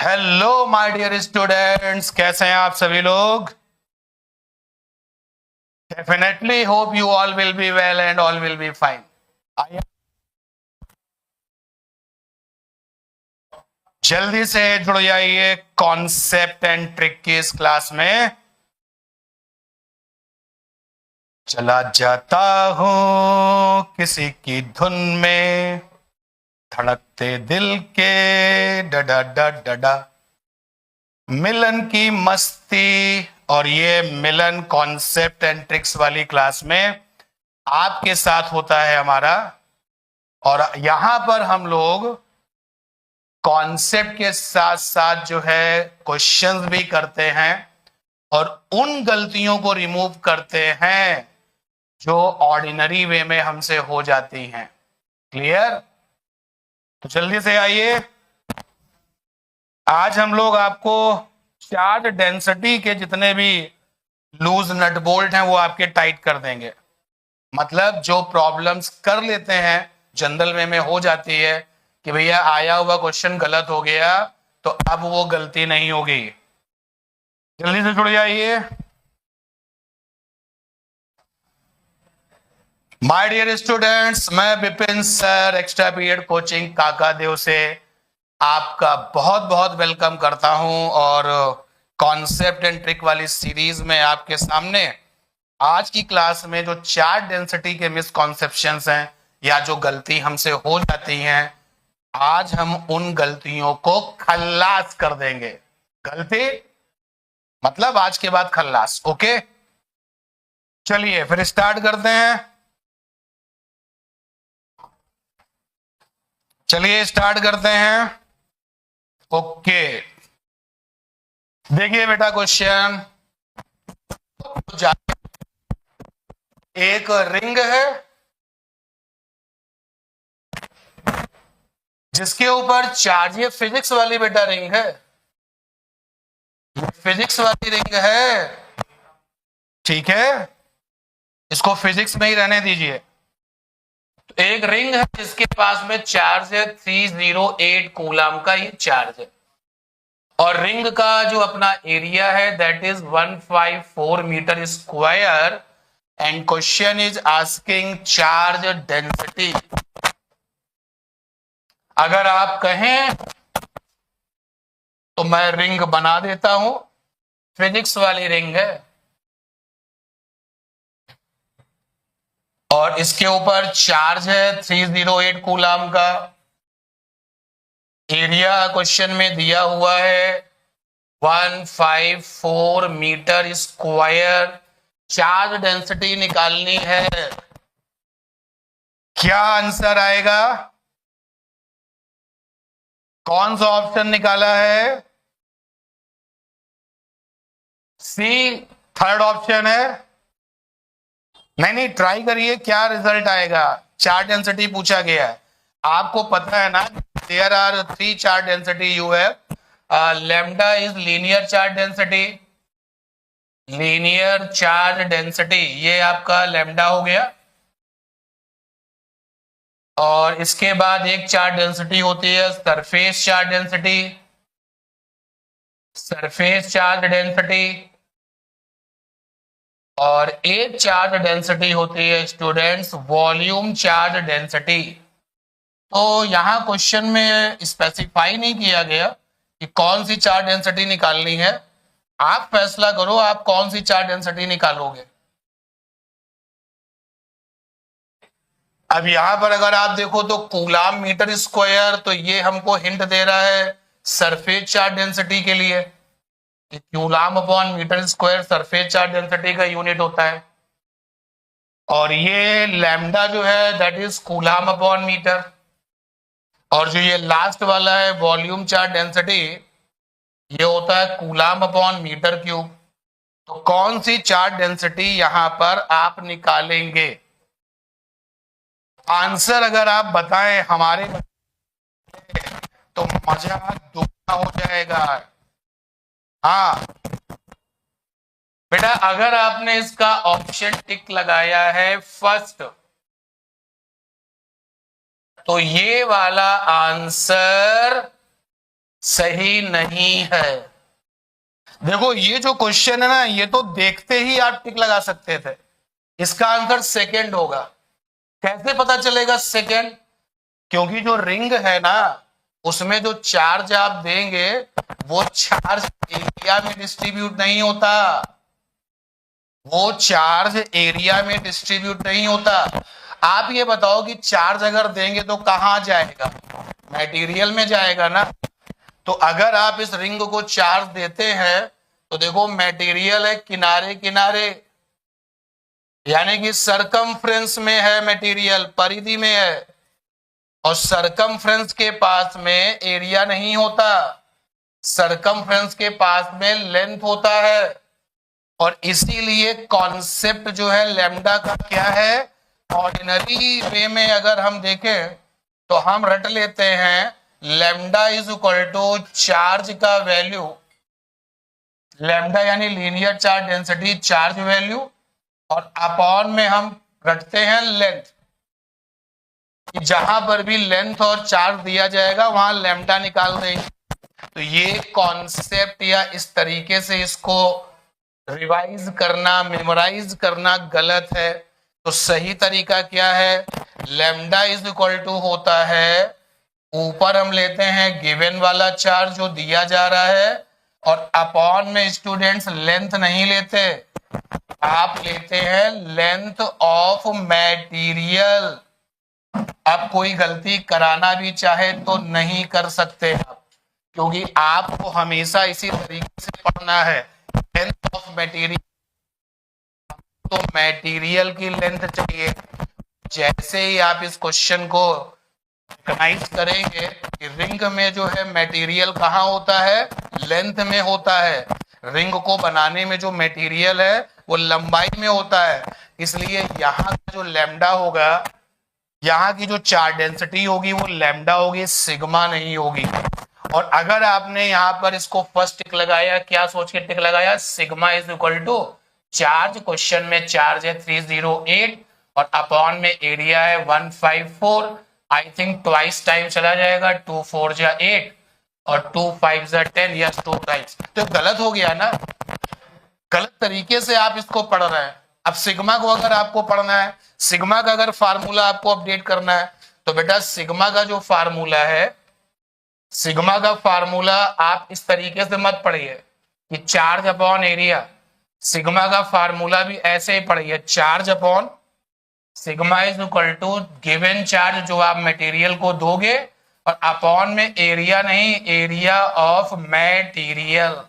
Hello my dear students, कैसे हैं आप सभी लोग। Definitely hope you all will be well and all will be fine. जल्दी से जुड़ जाइए कॉन्सेप्ट एंड ट्रिक की इस क्लास में। चला जाता हूं किसी की धुन में, धड़कते दिल के डडा डडा, मिलन की मस्ती। और ये मिलन कॉन्सेप्ट एंड ट्रिक्स वाली क्लास में आपके साथ होता है हमारा। और यहां पर हम लोग कॉन्सेप्ट के साथ साथ जो है क्वेश्चंस भी करते हैं और उन गलतियों को रिमूव करते हैं जो ऑर्डिनरी वे में हमसे हो जाती हैं। क्लियर? तो जल्दी से आइए। आज हम लोग आपको चार्ज डेंसिटी के जितने भी लूज नट बोल्ट हैं वो आपके टाइट कर देंगे। मतलब जो प्रॉब्लम्स कर लेते हैं जनरल वे में हो जाती है कि भैया आया हुआ क्वेश्चन गलत हो गया, तो अब वो गलती नहीं होगी। जल्दी से जुड़ जाइए। माय डियर स्टूडेंट्स, मैं Vipin sir extra period coaching काका देव से आपका बहुत बहुत वेलकम करता हूं। और कॉन्सेप्ट एंड ट्रिक वाली सीरीज में आपके सामने आज की क्लास में जो चार्ज डेंसिटी के मिसकॉन्सेप्शंस हैं या जो गलती हमसे हो जाती हैं, आज हम उन गलतियों को खल्लास कर देंगे। गलती मतलब आज के बाद खल्लास। ओके, चलिए फिर स्टार्ट करते हैं। चलिए स्टार्ट करते हैं। ओके, देखिए बेटा क्वेश्चन। एक रिंग है जिसके ऊपर चार्ज, ये फिजिक्स वाली बेटा रिंग है, फिजिक्स वाली रिंग है, ठीक है, इसको फिजिक्स में ही रहने दीजिए। तो एक रिंग है जिसके पास में चार्ज है 308 कूलम का, ये चार्ज है। और रिंग का जो अपना एरिया है that is 154 metre square. And question is asking charge density. अगर आप कहें तो मैं रिंग बना देता हूं, फिजिक्स वाली रिंग है और इसके ऊपर चार्ज है 308 कूलम का। एरिया क्वेश्चन में दिया हुआ है 154 मीटर स्क्वायर। चार्ज डेंसिटी निकालनी है। क्या आंसर आएगा? कौन सा ऑप्शन निकाला है? सी, थर्ड ऑप्शन है। नहीं, ट्राई करिए क्या रिजल्ट आएगा। चार्ज डेंसिटी पूछा गया है, आपको पता है ना, there are 3 charge density you have. Lambda is linear charge density, linear charge density ये आपका लैम्डा हो गया। और इसके बाद एक चार्ज डेंसिटी होती है surface charge density, surface charge density. और एक चार्ज डेंसिटी होती है स्टूडेंट्स वॉल्यूम चार्ज डेंसिटी। तो यहां क्वेश्चन में स्पेसिफाई नहीं किया गया कि कौन सी चार्ज डेंसिटी निकालनी है। आप फैसला करो आप कौन सी चार्ज डेंसिटी निकालोगे। अब यहां पर अगर आप देखो तो कूलम मीटर स्क्वायर, तो ये हमको हिंट दे रहा है सरफेस चार्ज डेंसिटी के लिए। Coulomb upon metre square surface charge density का यूनिट होता है। और ये लैम्डा जो है that is coulomb upon metre. और जो ये लास्ट वाला है वॉल्यूम चार्ज डेंसिटी, ये होता है कूलम अपॉन मीटर क्यूब। तो कौन सी चार्ज डेंसिटी यहां पर आप निकालेंगे? आंसर अगर आप बताएं हमारे तो मजा दुगना हो जाएगा। हाँ बेटा, अगर आपने इसका ऑप्शन टिक लगाया है फर्स्ट, तो ये वाला आंसर सही नहीं है। देखो ये जो क्वेश्चन है ना, ये तो देखते ही आप टिक लगा सकते थे। इसका आंसर सेकंड होगा। कैसे पता चलेगा सेकंड? क्योंकि जो रिंग है ना, उसमें जो चार्ज आप देंगे वो चार्ज एरिया में डिस्ट्रीब्यूट नहीं होता। वो चार्ज एरिया में डिस्ट्रीब्यूट नहीं होता। आप ये बताओ कि चार्ज अगर देंगे तो कहां जाएगा? मटेरियल में जाएगा ना। तो अगर आप इस रिंग को चार्ज देते हैं तो देखो मटेरियल है किनारे किनारे, यानी कि सरकमफ्रेंस में है मटेरियल, परिधि में है। और सरकमफ्रेंस के पास में एरिया नहीं होता, सरकमफ्रेंस के पास में लेंथ होता है। और इसीलिए कॉन्सेप्ट जो है लैम्डा का क्या है, ऑर्डिनरी वे में अगर हम देखें तो हम रट लेते हैं lambda is equal to charge का वैल्यू, लैम्डा यानी linear charge density charge value, और अपॉन में हम रखते हैं लेंथ। जहां पर भी लेंथ और चार्ज दिया जाएगा वहां लैम्डा निकाल देंगे। तो ये कॉन्सेप्ट या इस तरीके से इसको रिवाइज करना, मेमोराइज करना गलत है। तो सही तरीका क्या है? लैम्डा इज इक्वल टू होता है, ऊपर हम लेते हैं गिवन वाला चार्ज जो दिया जा रहा है, और अपॉन में स्टूडेंट्स लेंथ नहीं लेते, आप लेते हैं लेंथ ऑफ मटेरियल। अब कोई गलती कराना भी चाहे तो नहीं कर सकते आप, क्योंकि आपको हमेशा इसी तरीके से पढ़ना है। लेंथ ऑफ मटेरियल, तो मटेरियल की लेंथ चाहिए। जैसे ही आप इस क्वेश्चन को रिकॉग्नाइज करेंगे कि रिंग में जो है मटेरियल कहाँ होता है, लेंथ में होता है। रिंग को बनाने में जो मटेरियल है वो लंबाई में होता है। इसलिए यहाँ का जो लैम्डा होगा, यहाँ की जो चार्ज डेंसिटी होगी वो लैम्डा होगी, सिग्मा नहीं होगी। और अगर आपने यहाँ पर इसको फर्स्ट टिक लगाया, क्या सोच के टिक लगाया? Sigma is equal to charge, question में चार्ज है 308 और अपॉन में एरिया है 154। आई थिंक ट्वाइस टाइम चला जाएगा, 2 4 जा 8 और 2 5 जा 10, यस 2 टाइम्स। तो गलत हो गया ना, गलत तरीके से आप इसको पढ़ रहे हैं। अब सिग्मा को अगर आपको पढ़ना है, सिग्मा का अगर फार्मूला आपको अपडेट करना है, तो बेटा सिग्मा का जो फार्मूला है, सिग्मा का फार्मूला आप इस तरीके से मत पढ़िए कि चार्ज अपॉन एरिया। सिग्मा का फार्मूला भी ऐसे ही पढ़िए, charge upon sigma is equal to given charge जो आप मटेरियल को दोगे, और अपॉन में एरिया नहीं, एरिया ऑफ मटेरियल।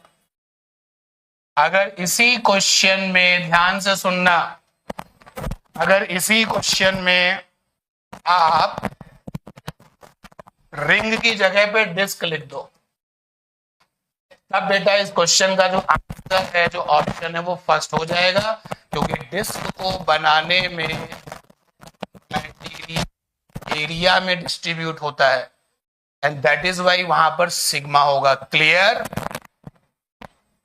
अगर इसी क्वेश्चन में ध्यान से सुनना, अगर इसी क्वेश्चन में आप रिंग की जगह पे डिस्क लिख दो, तब बेटा इस क्वेश्चन का जो आंसर है, जो ऑप्शन है, वो फर्स्ट हो जाएगा। क्योंकि डिस्क को बनाने में मटेरियल एरिया में डिस्ट्रीब्यूट होता है, एंड दैट इज वाई वहां पर सिग्मा होगा। क्लियर?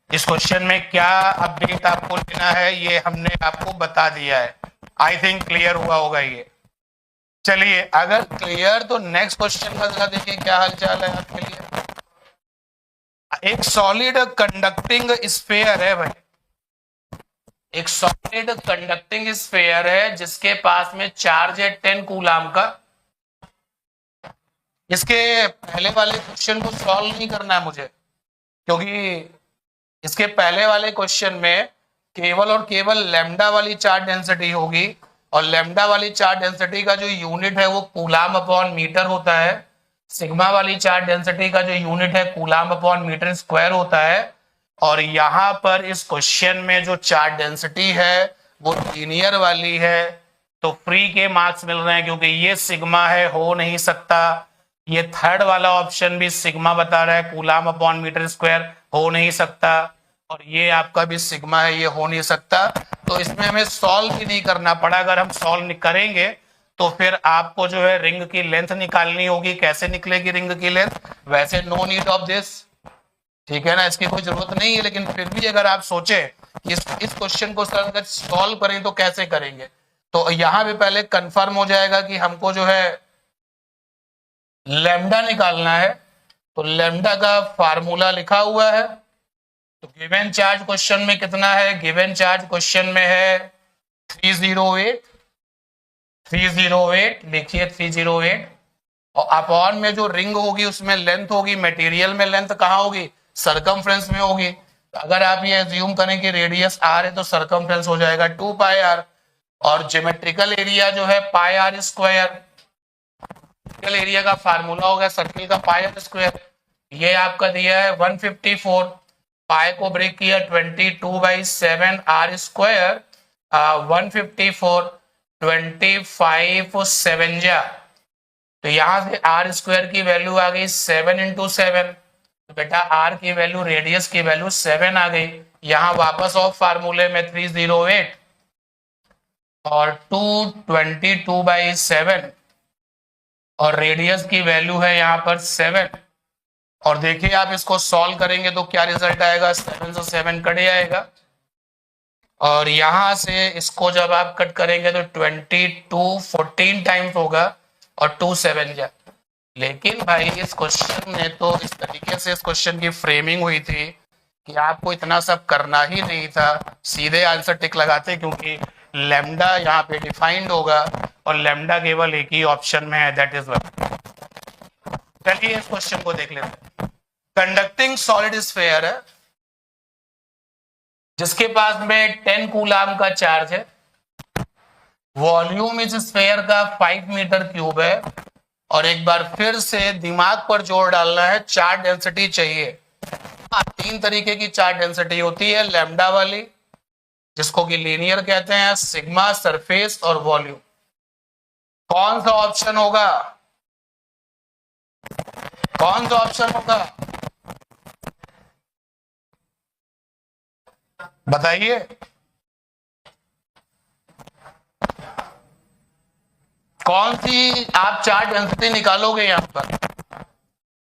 इस क्वेश्चन में क्या अपडेट आपको लेना है ये हमने आपको बता दिया है। आई थिंक क्लियर हुआ होगा ये। चलिए, अगर क्लियर तो नेक्स्ट क्वेश्चन का जरा देखिए क्या हालचाल है आपके लिए। एक सॉलिड कंडक्टिंग स्फीयर है भाई, एक सॉलिड कंडक्टिंग स्फीयर है जिसके पास में चार्ज है 10 कूलाम का। इसके पहले वाले क्वेश्चन को सॉल्व नहीं करना है मुझे, क्योंकि इसके पहले वाले क्वेश्चन में केवल और केवल लैम्डा वाली चार्ज डेंसिटी होगी, और लैम्डा वाली चार्ज डेंसिटी का जो यूनिट है वो कूलाम अपॉन मीटर होता है। सिग्मा वाली चार्ज डेंसिटी का जो यूनिट है कूलाम अपॉन मीटर स्क्वायर होता है। और यहाँ पर इस क्वेश्चन में जो चार्ज डेंसिटी है वो लीनियर वाली है, तो फ्री के मार्क्स मिल रहे हैं, क्योंकि ये सिग्मा है, हो नहीं सकता। ये थर्ड वाला ऑप्शन भी सिग्मा बता रहा है, कूलाम अपॉन मीटर स्क्वायर, हो नहीं सकता। और ये आपका भी सिग्मा है, ये हो नहीं सकता। तो इसमें हमें सॉल्व भी नहीं करना पड़ा। अगर हम सॉल्व करेंगे तो फिर आपको जो है रिंग की लेंथ निकालनी होगी। कैसे निकलेगी रिंग की लेंथ? वैसे नो नीड ऑफ दिस, ठीक है ना, इसकी कोई जरूरत नहीं है। लेकिन फिर भी अगर आप सोचे कि इस क्वेश्चन को सर अगर सॉल्व करें तो कैसे करेंगे, तो यहां पे पहले कंफर्म हो जाएगा कि हमको जो है लैम्डा निकालना है। तो लैम्डा का फार्मूला लिखा हुआ है। तो गिवन चार्ज क्वेश्चन में कितना है? गिवन चार्ज क्वेश्चन में है 308 लिखिए 308, और अपॉन में जो रिंग होगी उसमें लेंथ होगी, मटेरियल में लेंथ कहाँ होगी? सरकमफ्रेंस में होगी। तो अगर आप ये एज्यूम करें कि रेडियस r है तो सरकमफ्रेंस हो जाएगा 2 पाई r, और ज्योमेट्रिकल एरिया जो है पाई r स्क्वायर। सर्किल एरिया का फार्मूला होगा सर्किल का पाई r स्क्वायर। ये आपका दिया है 154, पाई को ब्रेक किया 22/7 r स्क्वायर, 154 25 7 जा, तो यहां से r स्क्वायर की वैल्यू आ गई 7 × 7। तो बेटा r की वैल्यू, रेडियस की वैल्यू 7 आ गई। यहां वापस ऑफ फार्मूले में 308 और 222/7, और रेडियस की वैल्यू है यहाँ पर 7। और देखिए आप इसको सॉल्व करेंगे तो क्या रिजल्ट आएगा? 7 से 7 कट जाएगा, और यहां से इसको जब आप कट करेंगे तो 22 14 टाइम्स होगा, और 2 7 जा। लेकिन भाई इस क्वेश्चन में तो इस तरीके से इस क्वेश्चन की फ्रेमिंग हुई थी कि आपको इतना सब करना ही नहीं था, सीधे आंसर टिक लगाते, क्योंकि लैम्डा यहाँ पे डिफाइंड होगा और लैम्डा केवल एक ही ऑप्शन में है, दैट इज वन। चलिए इस क्वेश्चन को देख लेते हैं। कंडक्टिंग सॉलिड स्फीयर है जिसके पास में 10 कूलाम का चार्ज है, वॉल्यूम इस स्फीयर का 5 मीटर क्यूब है, और एक बार फिर से दिमाग पर जोर डालना है, चार्ज डेंसिटी चाहिए। 3 तरीके की चार्ज डेंसिटी होती है, लैम्डा वाली जिसको कि लीनियर कहते हैं, सिग्मा, सरफेस और वॉल्यूम। कौन सा ऑप्शन होगा? कौन सा ऑप्शन होगा बताइए? कौन सी आप चार्ज डेंसिटी निकालोगे यहां पर?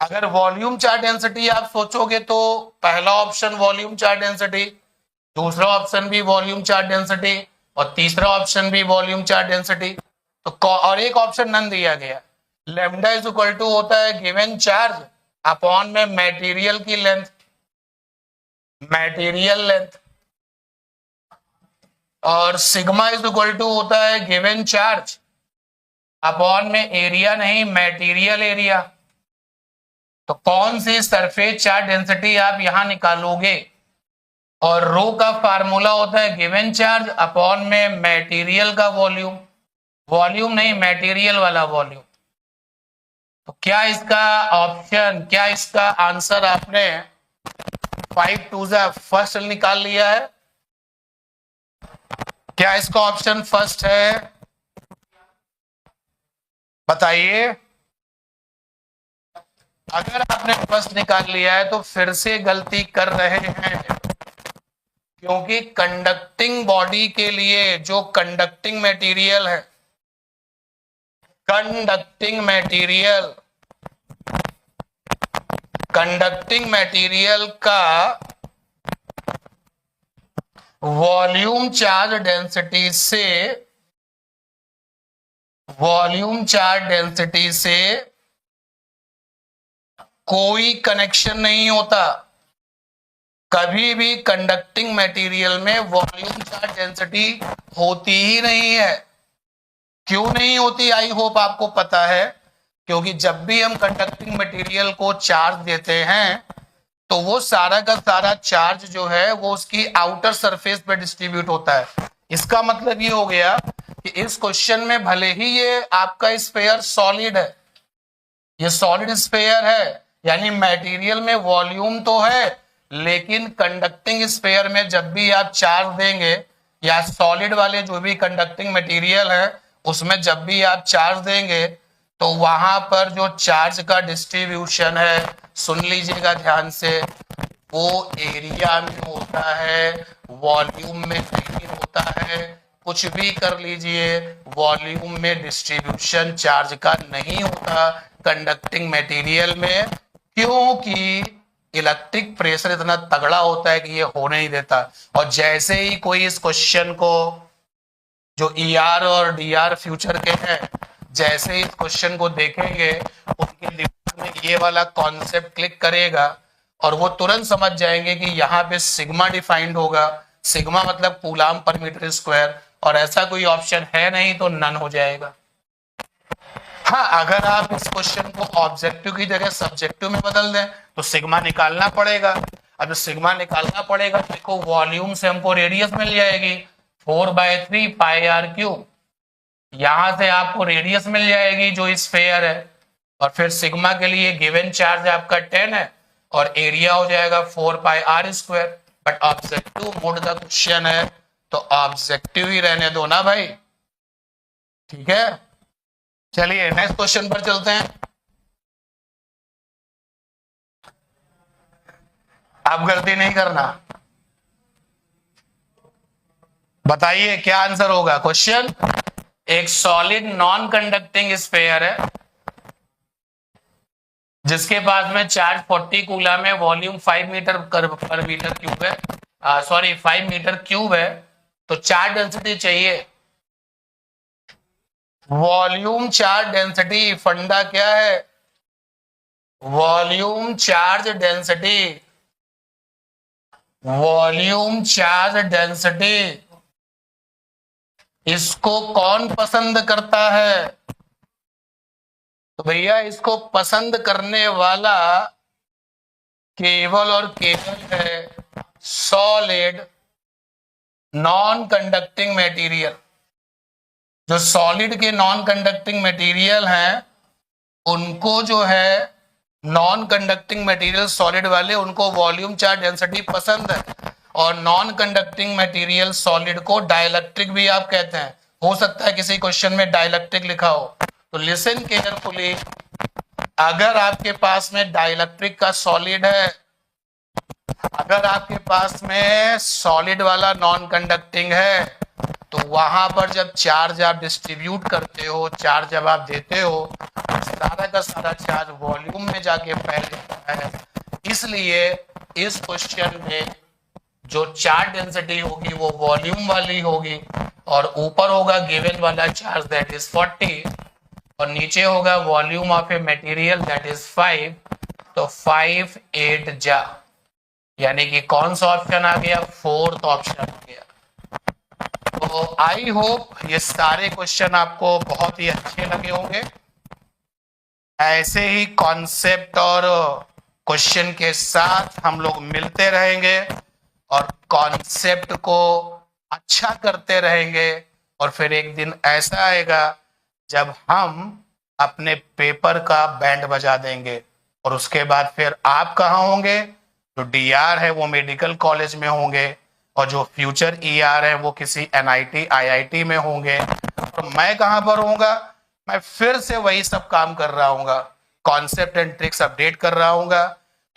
अगर वॉल्यूम चार्ज डेंसिटी आप सोचोगे तो पहला ऑप्शन वॉल्यूम चार्ज डेंसिटी, दूसरा ऑप्शन भी वॉल्यूम चार्ज डेंसिटी, और तीसरा ऑप्शन भी वॉल्यूम चार्ज डेंसिटी। तो और एक ऑप्शन नन दिया गया, लैम्डा इज इक्वल टू होता है गिवन चार्ज अपॉन में मटेरियल की लेंथ, मटेरियल लेंथ, और सिग्मा इज इक्वल टू होता है गिवन चार्ज अपॉन में एरिया, नहीं मटेरियल एरिया। तो कौन सी सरफेस चार्ज डेंसिटी आप यहां निकालोगे? और रो का फार्मूला होता है गिवन चार्ज अपॉन में मटेरियल का वॉल्यूम, वॉल्यूम नहीं मटेरियल वाला वॉल्यूम। तो क्या इसका ऑप्शन, क्या इसका आंसर आपने 5 2 फर्स्ट निकाल लिया है? क्या इसका ऑप्शन फर्स्ट है? बताइए। अगर आपने फर्स्ट निकाल लिया है तो फिर से गलती कर रहे हैं, क्योंकि कंडक्टिंग बॉडी के लिए जो कंडक्टिंग मटेरियल है, कंडक्टिंग मटेरियल का वॉल्यूम चार्ज डेंसिटी से कोई कनेक्शन नहीं होता। कभी भी कंडक्टिंग मटेरियल में वॉल्यूम चार्ज डेंसिटी होती ही नहीं है। क्यों नहीं होती? आई होप आपको पता है, क्योंकि जब भी हम कंडक्टिंग मटेरियल को चार्ज देते हैं तो वो सारा का सारा चार्ज जो है वो उसकी आउटर सरफेस पे डिस्ट्रीब्यूट होता है। इसका मतलब ये हो गया कि इस क्वेश्चन में भले ही ये आपका स्फीयर सॉलिड है, ये सॉलिड स्फीयर है, यानी मटेरियल में वॉल्यूम तो है, लेकिन कंडक्टिंग स्फीयर में जब भी आप चार्ज देंगे, या सॉलिड वाले जो भी कंडक्टिंग मटेरियल है उसमें जब भी आप चार्ज देंगे तो वहां पर जो चार्ज का डिस्ट्रीब्यूशन है, सुन लीजिएगा ध्यान से, वो एरिया में होता है, वॉल्यूम में नहीं होता है। कुछ भी कर लीजिए, वॉल्यूम में डिस्ट्रीब्यूशन चार्ज का नहीं होता कंडक्टिंग मटेरियल में, क्योंकि इलेक्ट्रिक प्रेशर इतना तगड़ा होता है कि ये होने नहीं देता। और जैसे ही कोई इस क्वेश्चन को, जो ER और DR फ्यूचर के हैं, जैसे इस क्वेश्चन को देखेंगे उनके दिमाग दिमाग में ये वाला कॉन्सेप्ट क्लिक करेगा और वो तुरंत समझ जाएंगे कि यहाँ पे सिग्मा डिफाइंड होगा। सिग्मा मतलब कूलाम पर मीटर स्क्वायर, और ऐसा कोई ऑप्शन है नहीं तो नन हो जाएगा। हाँ, अगर आप इस क्वेश्चन को ऑब्जेक्टिव की जगह सब्जेक्टिव में बदल दें तो सिग्मा निकालना पड़ेगा। अब सिग्मा निकालना पड़ेगा, देखो वॉल्यूम से हमको रेडियस मिल जाएगी 4/3 पाई आर क्यूब। यहां से आपको रेडियस मिल जाएगी जो स्फेयर है, और फिर सिग्मा के लिए गिवन चार्ज आपका 10 है और एरिया हो जाएगा 4 pi r square. But objective mode का क्वेश्चन है तो ऑब्जेक्टिव ही रहने दो ना भाई, ठीक है। चलिए नेक्स्ट क्वेश्चन पर चलते हैं। आप गलती नहीं करना, बताइए क्या आंसर होगा। क्वेश्चन, एक सॉलिड नॉन कंडक्टिंग स्फेयर है जिसके पास में चार्ज 40 कूलम है, वॉल्यूम 5 मीटर पर मीटर क्यूब है, 5 मीटर क्यूब है। तो चार्ज डेंसिटी चाहिए। वॉल्यूम चार्ज डेंसिटी फंडा क्या है, volume charge density, volume charge density इसको कौन पसंद करता है? तो भैया इसको पसंद करने वाला केवल और केवल है सॉलिड नॉन कंडक्टिंग मटेरियल। जो सॉलिड के नॉन कंडक्टिंग मटेरियल हैं उनको जो है नॉन कंडक्टिंग मटेरियल सॉलिड वाले उनको वॉल्यूम चार्ज डेंसिटी पसंद है, और नॉन कंडक्टिंग मटेरियल सॉलिड को डाइलेक्ट्रिक भी आप कहते हैं। हो सकता है किसी क्वेश्चन में डाइलेक्ट्रिक लिखा हो, तो लिसन केयरफुली। अगर आपके पास में डाइलेक्ट्रिक का सॉलिड है, अगर आपके पास में सॉलिड वाला नॉन कंडक्टिंग है, तो वहां पर जब चार्ज आप डिस्ट्रीब्यूट करते हो, चार्ज जब आप देते हो, सारा का सारा चार्ज वॉल्यूम में जाके फैल जाता है। इसलिए इस क्वेश्चन में जो चार्ज डेंसिटी होगी वो वॉल्यूम वाली होगी, और ऊपर होगा गिवन वाला चार्ज दैट इज 40 और नीचे होगा volume of a material that is 5। तो 5 8 जा, यानी कि कौन सा ऑप्शन आ गया, फोर्थ ऑप्शन आ गया। तो आई होप ये सारे क्वेश्चन आपको बहुत ही अच्छे लगे होंगे। ऐसे ही कॉन्सेप्ट और क्वेश्चन के साथ हम लोग मिलते रहेंगे और कॉन्सेप्ट को अच्छा करते रहेंगे, और फिर एक दिन ऐसा आएगा जब हम अपने पेपर का बैंड बजा देंगे, और उसके बाद फिर आप कहाँ होंगे, जो डीआर है वो मेडिकल कॉलेज में होंगे, और जो फ्यूचर ईआर है वो किसी एनआईटी आईआईटी में होंगे, और मैं कहाँ पर होऊंगा, मैं फिर से वही सब काम कर रहा हूँगा, कॉन्सेप्ट एंड ट्रिक्स अपडेट कर रहा हूँगा।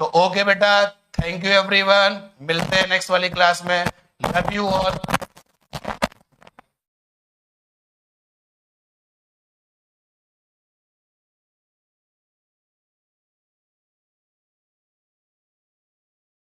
तो ओके बेटा, थैंक यू एवरीवन, मिलते हैं नेक्स्ट वाली क्लास में। Love you all.